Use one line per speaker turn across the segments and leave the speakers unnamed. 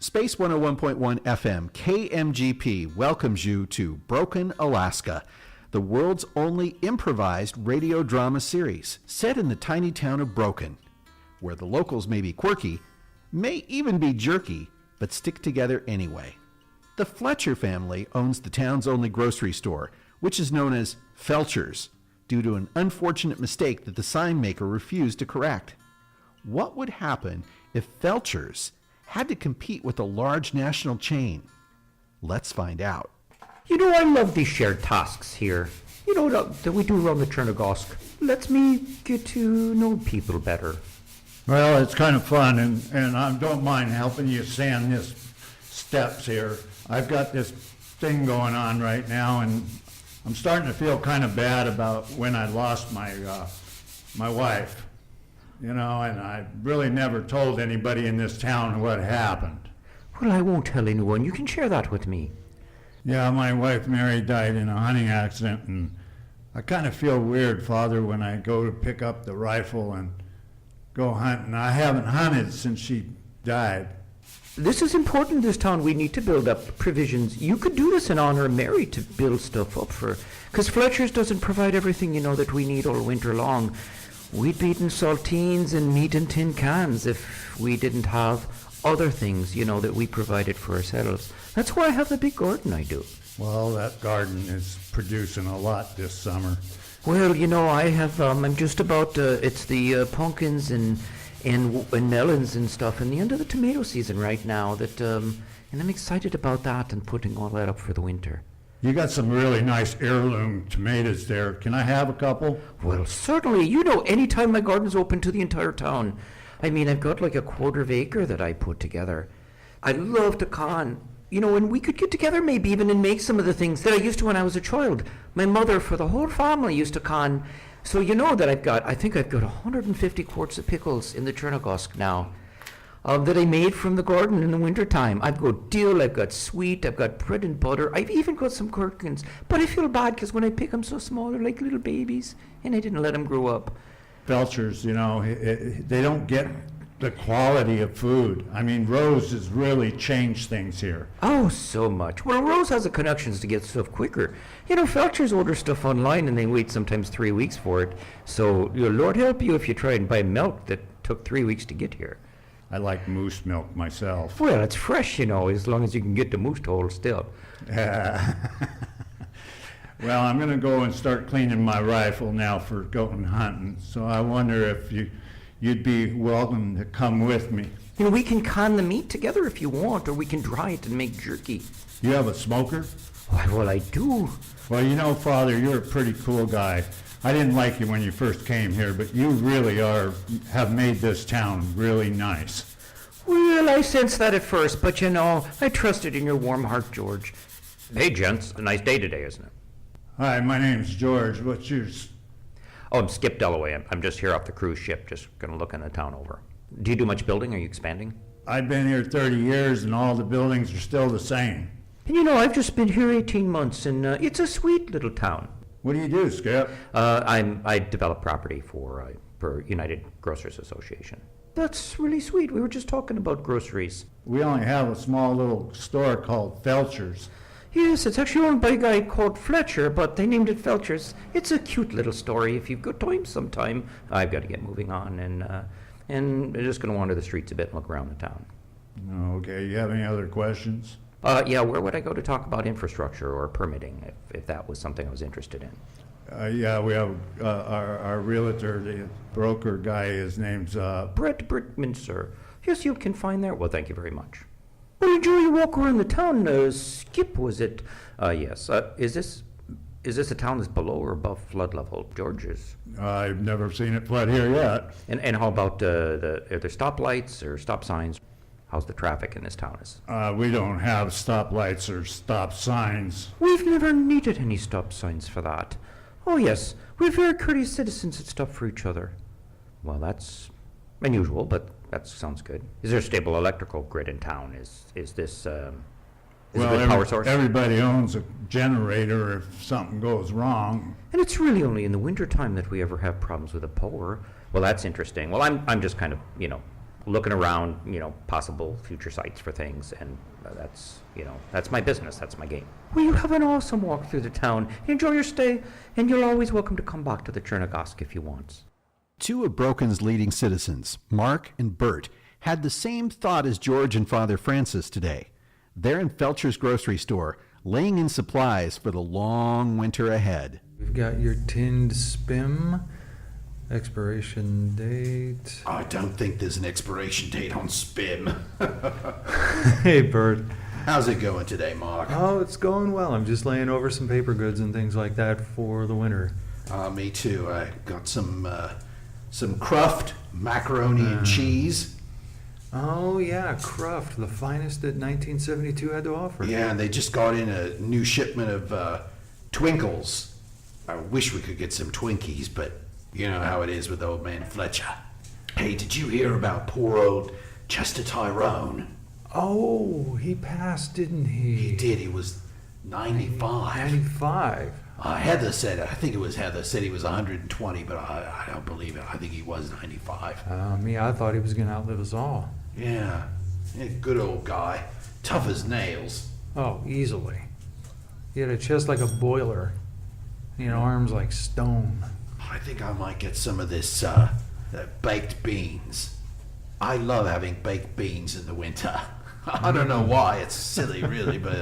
Space 101.1 FM KMGP welcomes you to Broken, Alaska, the world's only improvised radio drama series set in the tiny town of Broken, where the locals may be quirky, may even be jerky, but stick together anyway. The Fletcher family owns the town's only grocery store, which is known as Felcher's, due to an unfortunate mistake that the sign maker refused to correct. What would happen if Felcher's had to compete with a large national chain? Let's find out.
You know, I love these shared tasks here. You know, that we do around the Chernogosk. Lets me get to know people better.
Well, it's kind of fun, and I don't mind helping you sand this steps here. I've got this thing going on right now, and I'm starting to feel kind of bad about when I lost my wife. You know, and I really never told anybody in this town what happened.
Well, I won't tell anyone. You can share that with me.
Yeah, my wife Mary died in a hunting accident, and I kind of feel weird, Father, when I go to pick up the rifle and go hunting. I haven't hunted since she died.
This is important in this town. We need to build up provisions. You could do this in honor of Mary to build stuff up for, because Fletcher's doesn't provide everything, you know, that we need all winter long. We'd be eating saltines and meat in tin cans if we didn't have other things, you know, that we provided for ourselves. That's why I have the big garden I do.
Well, that garden is producing a lot this summer.
Well, you know, I have, I'm just about, it's the pumpkins and melons and stuff, and the end of the tomato season right now, that, and I'm excited about that and putting all that up for the winter.
You got some really nice heirloom tomatoes there. Can I have a couple?
Well, certainly. You know, anytime my garden's open to the entire town. I mean, I've got like a quarter of acre that I put together. I love to con. You know, and we could get together maybe even and make some of the things that I used to when I was a child. My mother, for the whole family, used to con. So you know that I think I've got 150 quarts of pickles in the Chernogosk now. That I made from the garden in the wintertime. I've got dill, I've got sweet, I've got bread and butter, I've even got some gherkins. But I feel bad because when I pick them so small, they're like little babies, and I didn't let them grow up.
Felchers, you know, they don't get the quality of food. I mean, Rose has really changed things here.
Oh, so much. Well, Rose has the connections to get stuff quicker. You know, Felchers order stuff online and they wait sometimes 3 weeks for it. So, you know, Lord help you if you try and buy milk that took 3 weeks to get here.
I like moose milk myself.
Well, it's fresh, you know, as long as you can get the moose hole still.
Well, I'm going to go and start cleaning my rifle now for going hunting. So I wonder if you'd be welcome to come with me.
You know, we can con the meat together if you want, or we can dry it and make jerky.
You have a smoker?
Why, well, I do.
Well, you know, Father, you're a pretty cool guy. I didn't like you when you first came here, but you really have made this town really nice.
Well, I sensed that at first, but you know, I trusted in your warm heart, George. Hey, gents, a nice day today, isn't it?
Hi, my name's George. What's yours?
Oh, I'm Skip Dalloway. I'm just here off the cruise ship, just gonna look in the town over. Do you do much building? Are you expanding?
I've been here 30 years, and all the buildings are still the same.
And you know, I've just been here 18 months, and it's a sweet little town.
What do you do, Skip?
I develop property for United Grocers Association. That's really sweet. We were just talking about groceries.
We only have a small little store called Felcher's.
Yes, it's actually owned by a guy called Fletcher, but they named it Felcher's. It's a cute little story. If you've got time sometime, I've got to get moving on, and I'm just going to wander the streets a bit and look around the town.
Okay, you have any other questions?
Yeah, where would I go to talk about infrastructure or permitting if that was something I was interested in?
Yeah, we have our realtor, the broker guy, his name's...
Brett Brickman, sir. Yes, you can find there. Well, thank you very much. Well, enjoy your walk around the town. Skip, was it? Yes. Is this a town that's below or above flood level, George's?
I've never seen it flood here yet.
And how about are there stoplights or stop signs? How's the traffic in this town?
We don't have stoplights or stop signs.
We've never needed any stop signs for that. Oh, yes, we're very courteous citizens that stop for each other. Well, that's unusual, but that sounds good. Is there a stable electrical grid in town? Is this a good power source?
Everybody owns a generator if something goes wrong.
And it's really only in the wintertime that we ever have problems with the power. Well, that's interesting. Well, I'm just kind of, you know, looking around, possible future sites for things, and that's my business, that's my game. Well, you have an awesome walk through the town. Enjoy your stay, and you're always welcome to come back to the Chernigosk if you want.
Two of Broken's leading citizens, Mark and Bert, had the same thought as George and Father Francis today. They're in Felcher's grocery store, laying in supplies for the long winter ahead.
We've got your tinned spim, expiration date.
I don't think there's an expiration date on Spim.
Hey, Bert.
How's it going today, Mark?
Oh, it's going well. I'm just laying over some paper goods and things like that for the winter.
Me too. I got some Cruft macaroni and cheese.
Oh, yeah, Cruft, the finest that 1972 had to offer.
Yeah, and they just got in a new shipment of Twinkles. I wish we could get some Twinkies, but you know how it is with Old Man Fletcher. Hey, did you hear about poor old Chester Tyrone?
Oh, he passed, didn't he?
He did. He was 95.
95.
Heather said, I think it was Heather, said he was 120, but I don't believe it. I think he was 95.
I thought he was going to outlive us all.
Yeah, good old guy. Tough as nails.
Oh, easily. He had a chest like a boiler. Arms like stone.
I think I might get some of this baked beans. I love having baked beans in the winter. I don't know why. It's silly, really, but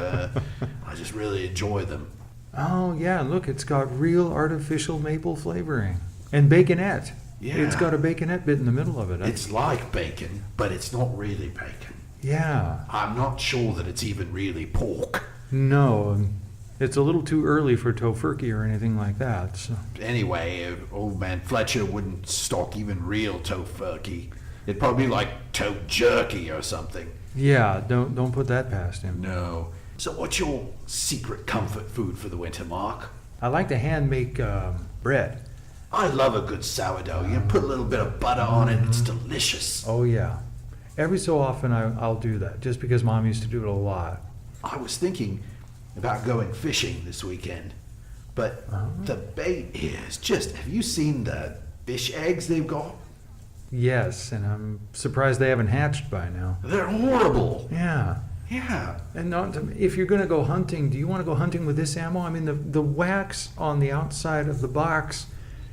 I just really enjoy them.
Oh, yeah, look, it's got real artificial maple flavoring. And baconette.
Yeah.
It's got a baconette bit in the middle of it.
It's like bacon, but it's not really bacon.
Yeah.
I'm not sure that it's even really pork.
No, it's a little too early for tofurkey or anything like that. So.
Anyway, Old Man Fletcher wouldn't stock even real tofurkey. It'd probably be like toe jerky or something.
Yeah, don't put that past him.
No. So what's your secret comfort food for the winter, Mark?
I like to hand make bread.
I love a good sourdough. You put a little bit of butter on it, it's delicious.
Oh, yeah. Every so often I'll do that, just because Mom used to do it a lot.
I was thinking about going fishing this weekend, but the bait is just, have you seen the fish eggs they've got?
Yes, and I'm surprised they haven't hatched by now.
They're horrible.
Yeah.
Yeah.
And if you're going to go hunting, do you want to go hunting with this ammo? I mean, the wax on the outside of the box,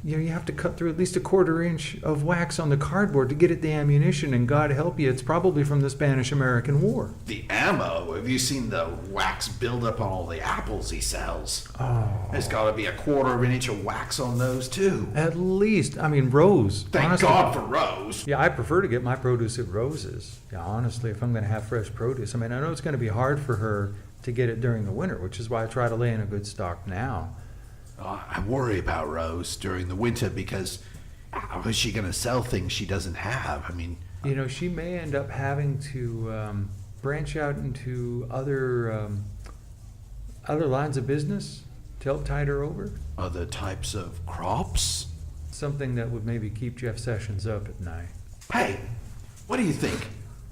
you have to cut through at least a 1/4 inch of wax on the cardboard to get at the ammunition, and God help you, it's probably from the Spanish-American War.
The ammo, have you seen the wax buildup on all the apples he sells?
Oh.
There's got to be a 1/4 inch of wax on those, too.
At least, Rose.
Thank
honestly,
God for Rose.
Yeah, I prefer to get my produce at Rose's. Yeah, honestly, if I'm going to have fresh produce. I know it's going to be hard for her to get it during the winter, which is why I try to lay in a good stock now.
I worry about Rose during the winter because how is she going to sell things she doesn't have?
She may end up having to branch out into other lines of business to help tide her over.
Other types of crops?
Something that would maybe keep Jeff Sessions up at night.
Hey, what do you think?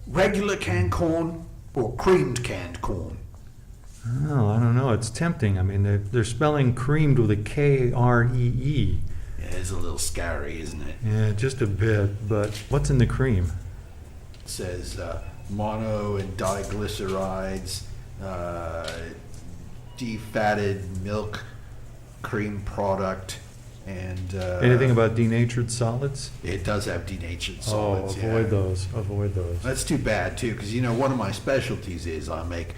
Regular canned corn or creamed canned corn?
Oh, I don't know. It's tempting. They're spelling creamed with a Kree.
Yeah, it's a little scary, isn't it?
Yeah, just a bit. But what's in the cream?
It says mono and diglycerides, defatted milk, cream product, and...
Anything about denatured solids?
It does have denatured solids.
Avoid those. Avoid those.
That's too bad, too, because, one of my specialties is I make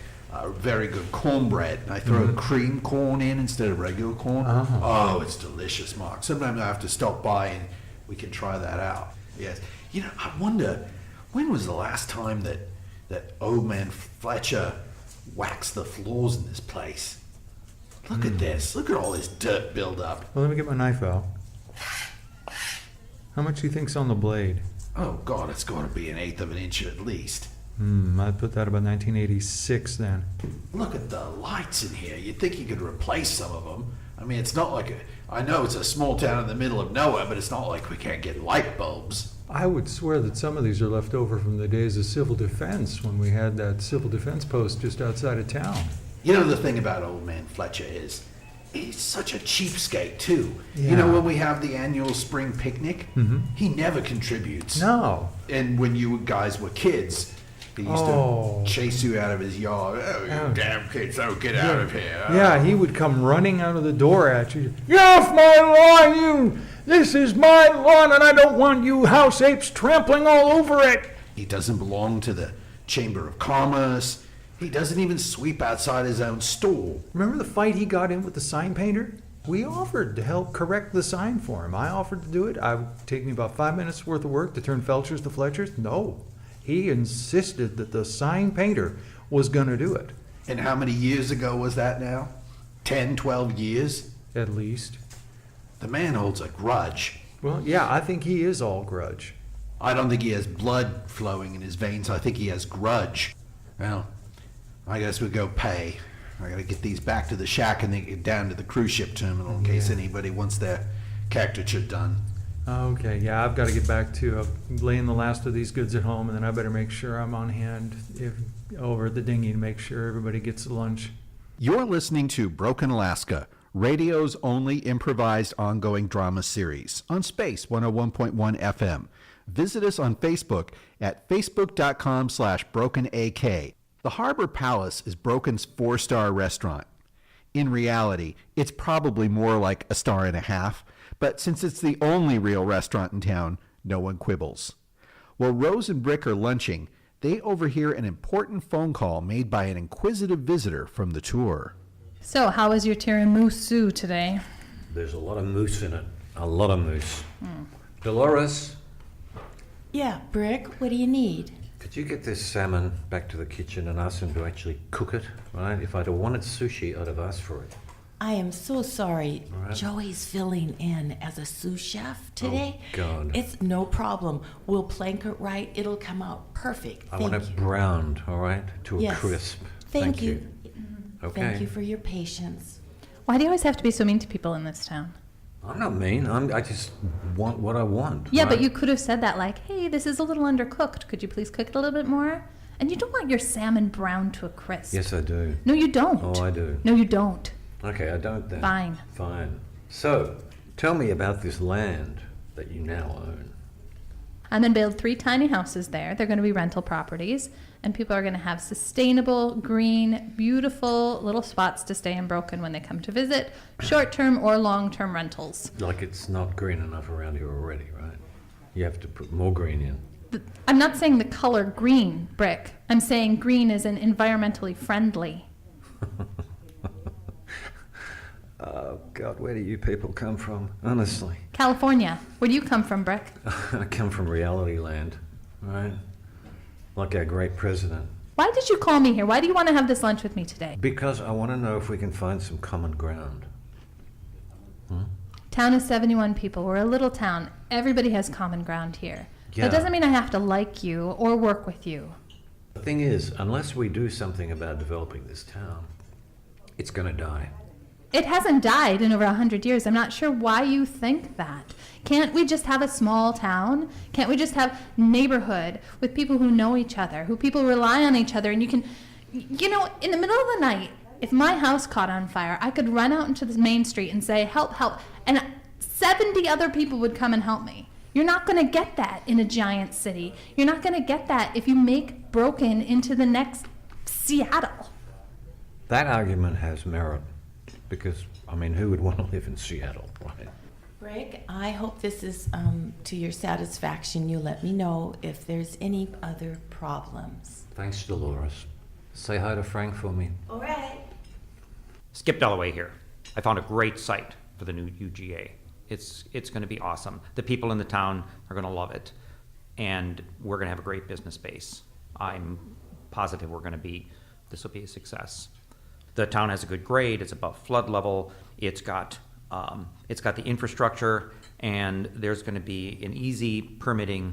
very good cornbread, and I throw cream corn in instead of regular corn. Oh, it's delicious, Mark. Sometimes I have to stop by and we can try that out. Yes. I wonder, when was the last time that Old Man Fletcher waxed the floors in this place? Look at this. Look at all this dirt buildup.
Well, let me get my knife out. How much do you think's on the blade?
Oh, God, it's got to be 1/8 of an inch at least.
I'd put that about 1986 then.
Look at the lights in here. You'd think you could replace some of them. It's not like I know it's a small town in the middle of nowhere, but it's not like we can't get light bulbs.
I would swear that some of these are left over from the days of civil defense when we had that civil defense post just outside of town.
The thing about Old Man Fletcher is He's such a cheapskate, too.
Yeah.
You know, when we have the annual spring picnic, he never contributes.
No.
And when you guys were kids, he used
Oh.
to chase you out of his yard. Oh, you
Oh.
damn kids, oh, get out of here.
Yeah, he would come running out of the door at you. Get off my lawn, you! This is my lawn, and I don't want you house apes trampling all over it.
He doesn't belong to the Chamber of Commerce. He doesn't even sweep outside his own store.
Remember the fight he got in with the sign painter? We offered to help correct the sign for him. I offered to do it. It would take me about 5 minutes worth of work to turn Felchers to Fletchers. No. He insisted that the sign painter was going to do it.
And how many years ago was that now? 10, 12 years?
At least.
The man holds a grudge.
Well, yeah, I think he is all grudge.
I don't think he has blood flowing in his veins. I think he has grudge. Well, I guess we'll go pay. I gotta get these back to the shack and then get down to the cruise ship terminal in case anybody wants their caricature done.
Okay, yeah, I've got to get back to laying the last of these goods at home, and then I better make sure I'm on hand over at the dinghy to make sure everybody gets lunch.
You're listening to Broken Alaska, radio's only improvised ongoing drama series on Space 101.1 FM. Visit us on Facebook at facebook.com/brokenak. The Harbor Palace is Broken's 4-star restaurant. In reality, it's probably more like a star and a half, but since it's the only real restaurant in town, no one quibbles. While Rose and Brick are lunching, they overhear an important phone call made by an inquisitive visitor from the tour.
So, how was your tiramisu today?
There's a lot of moose in it. A lot of moose. Dolores,
Yeah, Brick, what do you need?
could you get this salmon back to the kitchen and ask them to actually cook it, right? If I'd have wanted sushi, I'd have asked for it.
I am so sorry.
All right.
Joey's filling in as a sous chef today.
Oh, God.
It's no problem. We'll plank it right. It'll come out perfect.
I want it browned, all right, to a
Yes.
crisp.
Thank you.
Okay.
Thank you for your patience.
Why do you always have to be so mean to people in this town?
I'm not mean. I just want what I want.
Yeah, but
right?
you could have said that like, hey, this is a little undercooked. Could you please cook it a little bit more? And you don't want your salmon browned to a crisp.
Yes, I do.
No, you don't.
Oh, I do.
No, you don't.
Okay, I don't then.
Fine.
Fine. So, tell me about this land that you now own.
I'm going to build 3 tiny houses there. They're going to be rental properties. And people are going to have sustainable, green, beautiful little spots to stay in Broken when they come to visit, short-term or long-term rentals.
Like it's not green enough around here already, right? You have to put more green in.
I'm not saying the color green, Brick. I'm saying green is an environmentally friendly.
Oh, God, where do you people come from? Honestly.
California. Where do you come from, Brick?
I come from reality land, right? Like our great president.
Why did you call me here? Why do you want to have this lunch with me today?
Because I want to know if we can find some common ground.
Town is 71 people. We're a little town. Everybody has common ground here.
Yeah.
That doesn't mean I have to like you or work with you.
The thing is, unless we do something about developing this town, it's going to die.
It hasn't died in over 100 years. I'm not sure why you think that. Can't we just have a small town? Can't we just have neighborhood with people who know each other, who people rely on each other, and you can, you know, in the middle of the night, if my house caught on fire, I could run out into the main street and say, help, help, and 70 other people would come and help me. You're not going to get that in a giant city. You're not going to get that if you make Broken into the next Seattle.
That argument has merit. Because, I mean, who would want to live in Seattle, right?
Brick, I hope this is to your satisfaction. You let me know if there's any other problems.
Thanks, Dolores. Say hi to Frank for me.
All right.
Skip Dalloway here. I found a great site for the new UGA. It's going to be awesome. The people in the town are going to love it. And we're going to have a great business base. I'm positive this will be a success. The town has a good grade. It's above flood level. It's got the infrastructure, and there's going to be an easy permitting.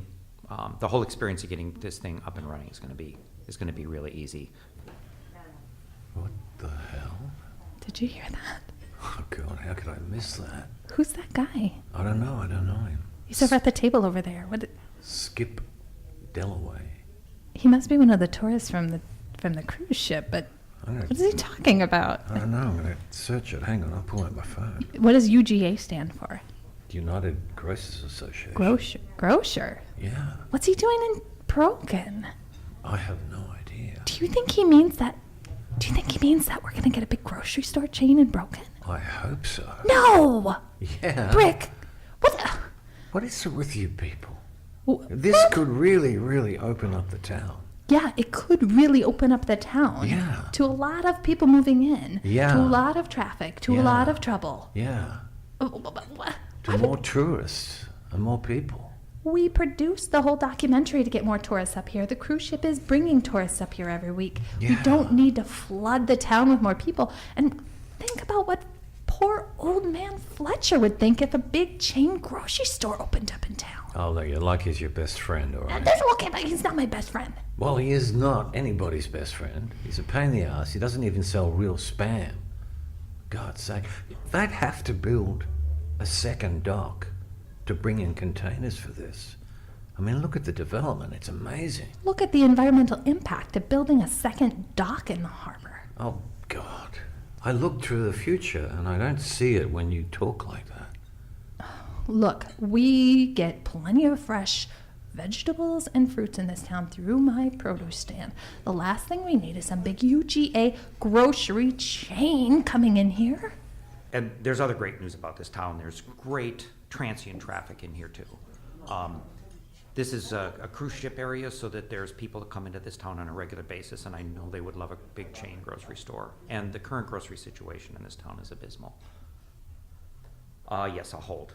The whole experience of getting this thing up and running is going to be really easy.
What the hell?
Did you hear that?
Oh, God, how could I miss that?
Who's that guy?
I don't know him.
He's over at the table over there.
Skip Dalloway.
He must be one of the tourists from the cruise ship, but What is he talking about?
I don't know. I'm going to search it. Hang on, I'll pull out my phone.
What does UGA stand for?
United Grocers Association.
Grocer?
Yeah.
What's he doing in Broken?
I have no idea.
Do you think he means that? Do you think he means that we're going to get a big grocery store chain in Broken?
I hope so.
No!
Yeah.
Brick! What the?
What is it with you people?
W-
This could really, really open up the town.
Yeah, it could really open up the town.
Yeah.
To a lot of people moving in.
Yeah.
To a lot of traffic. To a
Yeah.
lot of trouble.
Yeah.
What?
To more tourists and more people.
We produced the whole documentary to get more tourists up here. The cruise ship is bringing tourists up here every week. We
Yeah.
don't need to flood the town with more people. And think about what poor Old Man Fletcher would think if a big chain grocery store opened up in town.
Oh, look, you're like he's your best friend, all right?
That's okay, but he's not my best friend.
Well, he is not anybody's best friend. He's a pain in the ass. He doesn't even sell real spam. God's sake. They'd have to build a second dock to bring in containers for this. I mean, look at the development. It's amazing.
Look at the environmental impact of building a second dock in the harbor.
Oh, God. I look to the future and I don't see it when you talk like that.
Look, we get plenty of fresh vegetables and fruits in this town through my produce stand. The last thing we need is some big UGA grocery chain coming in here.
And there's other great news about this town. There's great transient traffic in here too. This is a cruise ship area, so that there's people that come into this town on a regular basis, and I know they would love a big chain grocery store. And the current grocery situation in this town is abysmal. Yes, I'll hold.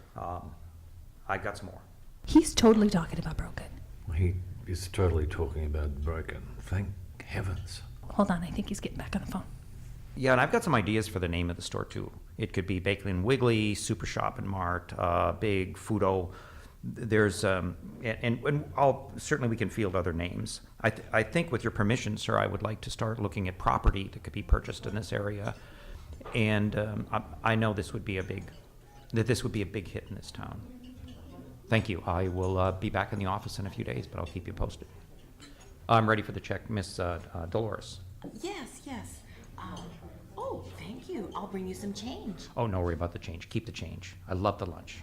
I got some more.
He's totally talking about Broken.
He is totally talking about Broken. Thank heavens.
Hold on, I think he's getting back on the phone.
Yeah, and I've got some ideas for the name of the store too. It could be Bakery and Wiggly, Super Shop and Mart, Big Foodo. There's and certainly we can field other names. I think with your permission, sir, I would like to start looking at property that could be purchased in this area, and I know this would be a big hit in this town. Thank you. I will be back in the office in a few days, but I'll keep you posted. I'm ready for the check, Miss Dolores.
Yes, yes. Oh, thank you. I'll bring you some change.
Oh, no worry about the change. Keep the change. I love the lunch.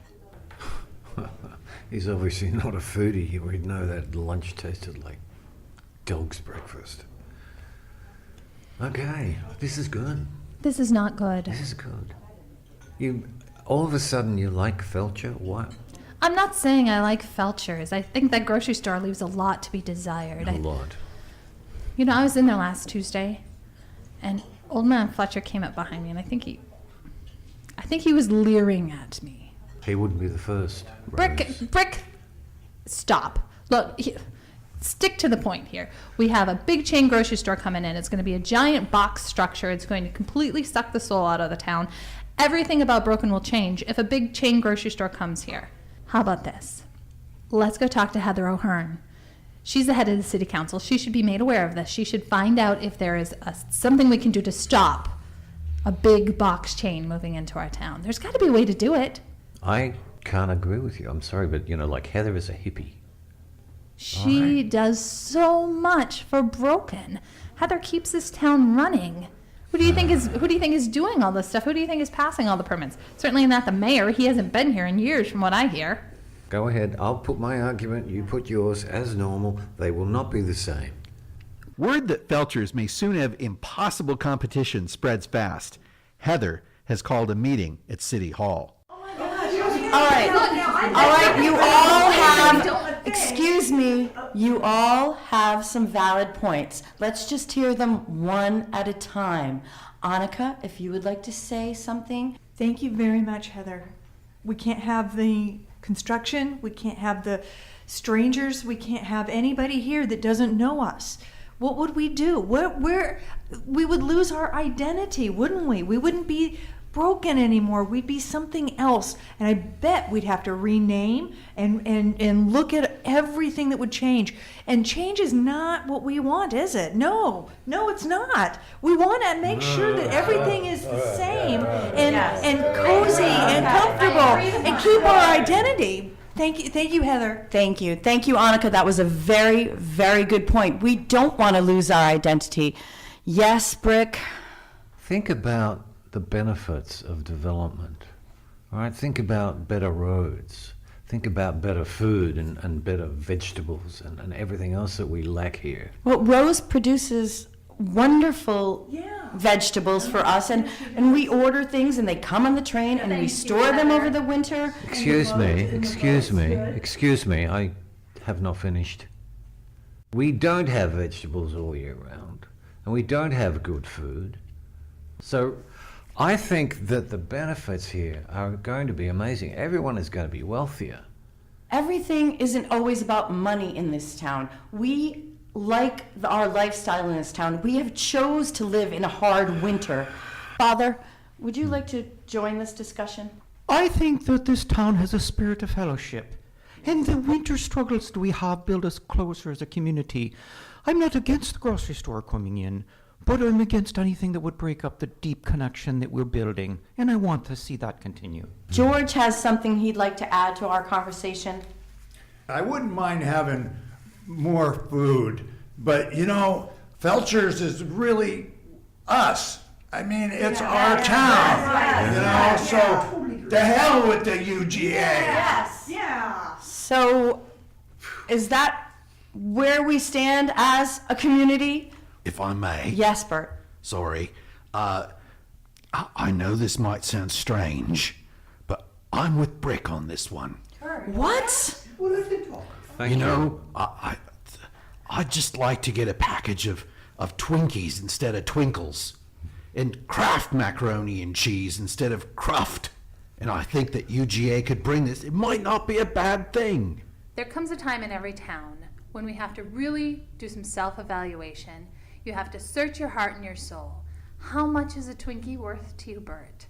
He's obviously not a foodie. We'd know that lunch tasted like dog's breakfast. Okay, this is good.
This is not good.
This is good. All of a sudden you like Felcher? What?
I'm not saying I like Felchers. I think that grocery store leaves a lot to be desired.
A lot.
You know, I was in there last Tuesday, and Old Man Fletcher came up behind me, and I think he was leering at me.
He wouldn't be the first. Rose.
Brick, stop. Look, stick to the point here. We have a big chain grocery store coming in. It's going to be a giant box structure. It's going to completely suck the soul out of the town. Everything about Broken will change if a big chain grocery store comes here. How about this? Let's go talk to Heather O'Hearn. She's the head of the city council. She should be made aware of this. She should find out if there is something we can do to stop a big box chain moving into our town. There's got to be a way to do it.
I can't agree with you. I'm sorry, but like Heather is a hippie.
She does so much for Broken. Heather keeps this town running. Who do you think is doing all this stuff? Who do you think is passing all the permits? Certainly not the mayor. He hasn't been here in years, from what I hear.
Go ahead. I'll put my argument. You put yours as normal. They will not be the same.
Word that Felchers may soon have impossible competition spreads fast. Heather has called a meeting at City Hall.
All right, you all have, excuse me, you all have some valid points. Let's just hear them one at a time. Annika, if you would like to say something.
Thank you very much, Heather. We can't have the construction, we can't have the strangers, we can't have anybody here that doesn't know us. What would we do? We would lose our identity, wouldn't we? We wouldn't be Broken anymore. We'd be something else. And I bet we'd have to rename and look at everything that would change. And change is not what we want, is it? No, it's not. We want to make sure that everything is the same and cozy and comfortable and keep our identity. Thank you, Heather.
Thank you, Annika. That was a very, very good point. We don't want to lose our identity. Yes, Brick.
Think about the benefits of development. All right, think about better roads. Think about better food and better vegetables and everything else that we lack here.
Well, Rose produces wonderful vegetables for us, and we order things, and they come on the train, and we store them over the winter.
Excuse me, I have not finished. We don't have vegetables all year round, and we don't have good food. So I think that the benefits here are going to be amazing. Everyone is going to be wealthier.
Everything isn't always about money in this town. We like our lifestyle in this town. We have chose to live in a hard winter. Father, would you like to join this discussion?
I think that this town has a spirit of fellowship, and the winter struggles that we have build us closer as a community. I'm not against the grocery store coming in, but I'm against anything that would break up the deep connection that we're building, and I want to see that continue.
George has something he'd like to add to our conversation.
I wouldn't mind having more food, but Felcher's is really us. I mean, it's our town, so to hell with the UGA.
Yes. Yeah. So, is that where we stand as a community?
If I may.
Yes, Bert.
Sorry. I know this might sound strange, but I'm with Brick on this one.
What?
You know, I'd just like to get a package of Twinkies instead of Twinkles, and Kraft macaroni and cheese instead of Cruft. And I think that UGA could bring this. It might not be a bad thing.
There comes a time in every town when we have to really do some self-evaluation. You have to search your heart and your soul. How much is a Twinkie worth to you, Bert?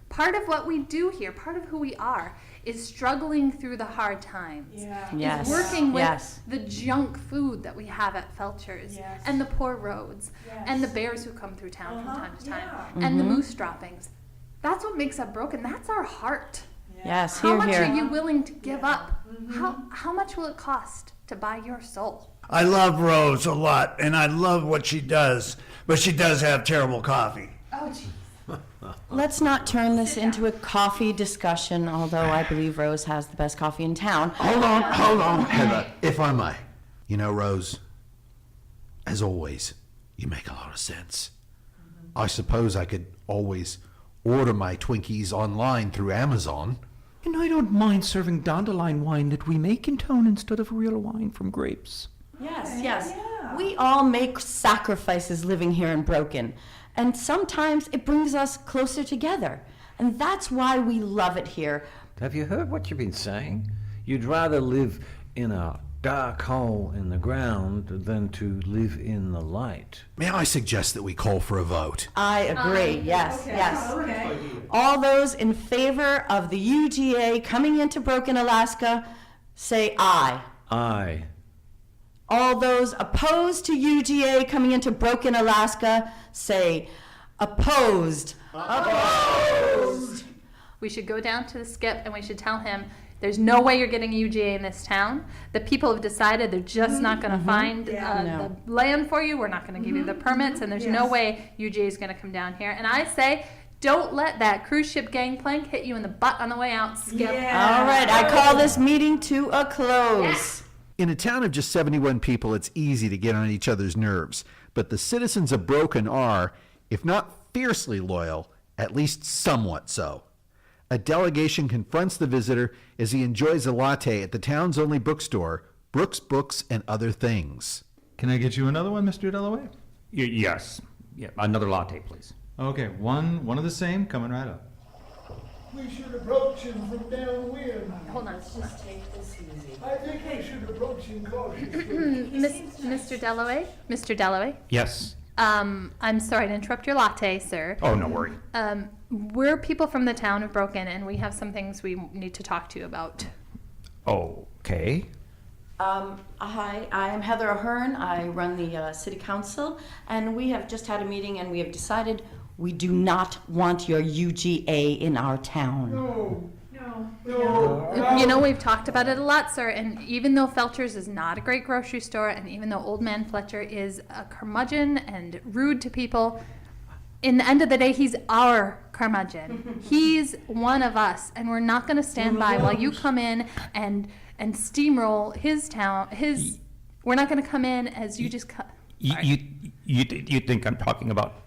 Part of what we do here, part of who we are, is struggling through the hard times.
Yes.
Is working with
Yes.
the junk food that we have at Felcher's, and the poor roads, and the bears who come through town from time to time, and the moose droppings. That's what makes us broken. That's our heart.
Yes,
How
here,
much
here.
are you willing to give up? How much will it cost to buy your soul?
I love Rose a lot, and I love what she does, but she does have terrible coffee.
Oh, geez.
Let's not turn this into a coffee discussion, although I believe Rose has the best coffee in town.
Hold on, Heather, if I may. You know, Rose, as always, you make a lot of sense. I suppose I could always order my Twinkies online through Amazon.
And I don't mind serving dandelion wine that we make in town instead of real wine from grapes.
Yes, yes. We all make sacrifices living here in Broken, and sometimes it brings us closer together. And that's why we love it here.
Have you heard what you've been saying? You'd rather live in a dark hole in the ground than to live in the light.
May I suggest that we call for a vote?
I agree, yes, yes. All those in favor of the UGA coming into Broken, Alaska, say aye.
Aye.
All those opposed to UGA coming into Broken, Alaska, say opposed. Opposed!
We should go down to the skip and we should tell him there's no way you're getting a UGA in this town. The people have decided they're just not going to find
No.
the land for you. We're not going to give you the permits, and there's no way UGA is going to come down here. And I say, don't let that cruise ship gangplank hit you in the butt on the way out, Skip.
All right, I call this meeting to a close.
In a town of just 71 people, it's easy to get on each other's nerves. But the citizens of Broken are, if not fiercely loyal, at least somewhat so. A delegation confronts the visitor as he enjoys a latte at the town's only bookstore, Brooks Books and Other Things.
Can I get you another one, Mr. Dalloway?
Yes. Yeah, another latte, please.
Okay, one of the same, coming right up.
We should approach him from downwind.
Hold on.
I think we should approach him cautiously.
Mr. Dalloway? Mr. Dalloway?
Yes.
I'm sorry to interrupt your latte, sir.
Oh, no worry.
We're people from the town of Broken, and we have some things we need to talk to you about.
Okay.
Hi, I am Heather Ahern. I run the city council, and we have just had a meeting, and we have decided we do not want your UGA in our town.
No,
You know, we've talked about it a lot, sir, and even though Felcher's is not a great grocery store, and even though Old Man Fletcher is a curmudgeon and rude to people, in the end of the day, he's our curmudgeon. He's one of us, and we're not going to stand by while you come in and steamroll his town. We're not going to come in as you just cut.
You think I'm talking about?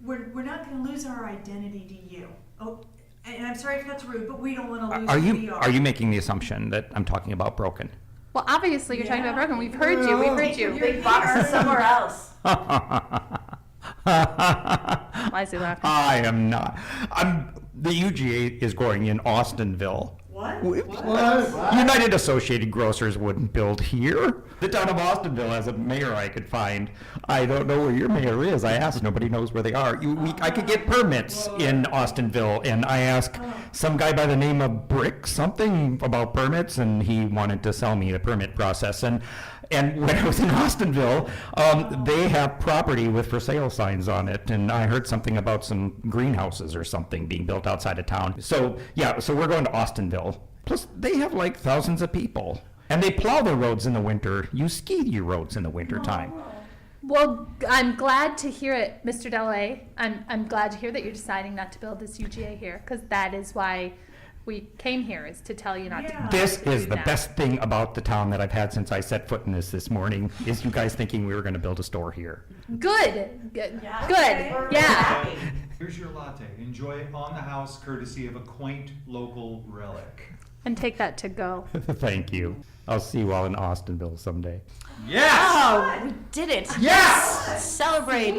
We're not going to lose our identity to you. Oh, and I'm sorry if that's rude, but we don't want to lose
Are
who we
you
are.
are you making the assumption that I'm talking about Broken?
Well, obviously, you're talking about Broken. We've heard you. We've heard you.
Big boxes somewhere else.
Why is he laughing?
I am not. The UGA is going in Austinville.
What?
United Associated Grocers wouldn't build here. The town of Austinville has a mayor I could find. I don't know where your mayor is. I asked. Nobody knows where they are. I could get permits in Austinville, and I asked some guy by the name of Brick something about permits, and he wanted to sell me the permit process. And when I was in Austinville, they have property with for sale signs on it, and I heard something about some greenhouses or something being built outside of town. So we're going to Austinville. Plus, they have like thousands of people, and they plow the roads in the winter. You ski your roads in the winter time.
Well, I'm glad to hear it, Mr. Delay. I'm glad to hear that you're deciding not to build this UGA here, because that is why we came here, is to tell you not to.
This
to
is
do
the
that.
best thing about the town that I've had since I set foot in this morning, is you guys thinking we were going to build a store here.
Good. Yeah.
Here's your latte. Enjoy it on the house, courtesy of a quaint local relic.
And take that to go.
Thank you. I'll see you all in Austinville someday.
Yes!
Oh, we did it.
Yes!
Celebrate.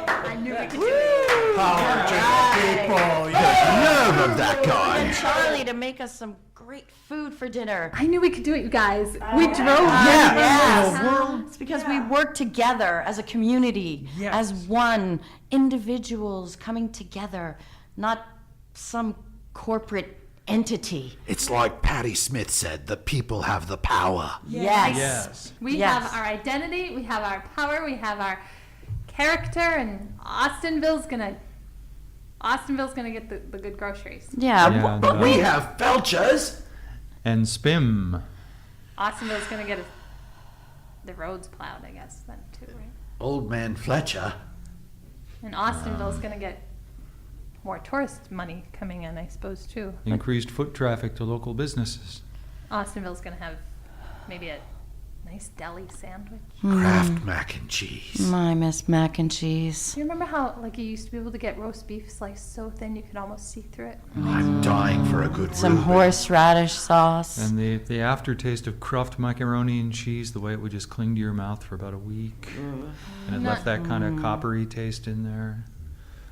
I knew we could do it.
Power to the people. You got nerve of that guy.
And Charlie to make us some great food for dinner.
I knew we could do it, you guys. We drove.
Yes. It's because we work together as a community,
Yes.
as one, individuals coming together, not some corporate entity.
It's like Patti Smith said, the people have the power.
Yes.
We
Yes.
have our identity, we have our power, we have our character, and Austinville's gonna get the good groceries.
Yeah.
But we have Felchers.
And Spim.
Austinville's gonna get the roads plowed, I guess, then too, right?
Old Man Fletcher.
And Austinville's gonna get more tourist money coming in, I suppose, too.
Increased foot traffic to local businesses.
Austinville's gonna have maybe a nice deli sandwich.
Kraft mac and cheese.
I miss mac and cheese.
Do you remember how, like, you used to be able to get roast beef sliced so thin you could almost see through it?
I'm dying for a good
Some
Reuben.
horseradish sauce.
And the aftertaste of Kraft macaroni and cheese, the way it would just cling to your mouth for about a week. And it left that kind of coppery taste in there.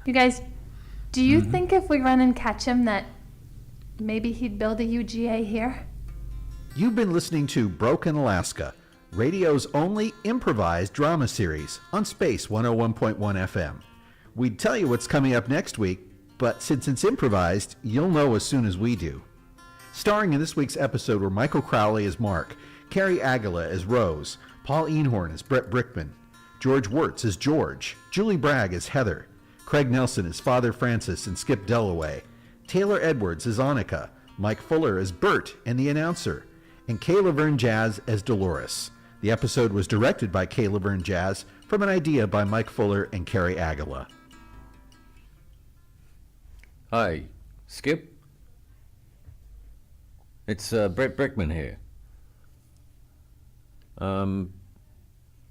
You guys, do you think if we run and catch him that maybe he'd build a UGA here?
You've been listening to Broken Alaska, radio's only improvised drama series on Space 101.1 FM. We'd tell you what's coming up next week, but since it's improvised, you'll know as soon as we do. Starring in this week's episode were Michael Crowley as Mark, Carrie Aguila as Rose, Paul Einhorn as Brett Brickman, George Wirtz as George, Julie Bragg as Heather, Craig Nelson as Father Francis and Skip Dellaway, Taylor Edwards as Annika, Mike Fuller as Bert and the announcer, and Kay Laverne Jazz as Dolores. The episode was directed by Kay Laverne Jazz from an idea by Mike Fuller and Carrie Aguila.
Hi, Skip. It's Brett Brickman here.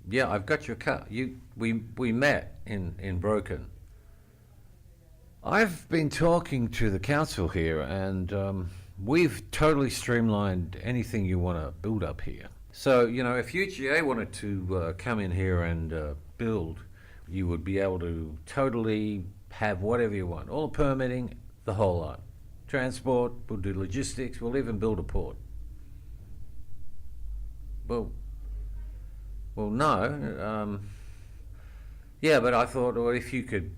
Yeah, I've got your car. We met in Broken. I've been talking to the council here, and we've totally streamlined anything you want to build up here. So, you know, if UGA wanted to come in here and build, you would be able to totally have whatever you want. All the permitting, the whole lot. Transport, we'll do logistics, we'll even build a port. Well, no. Yeah, but I thought, well, if you could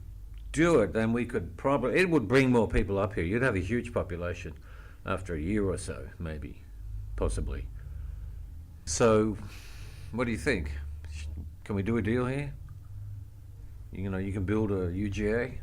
do it, then we could probably, it would bring more people up here. You'd have a huge population after a year or so, maybe, possibly. So, what do you think? Can we do a deal here? You know, you can build a UGA?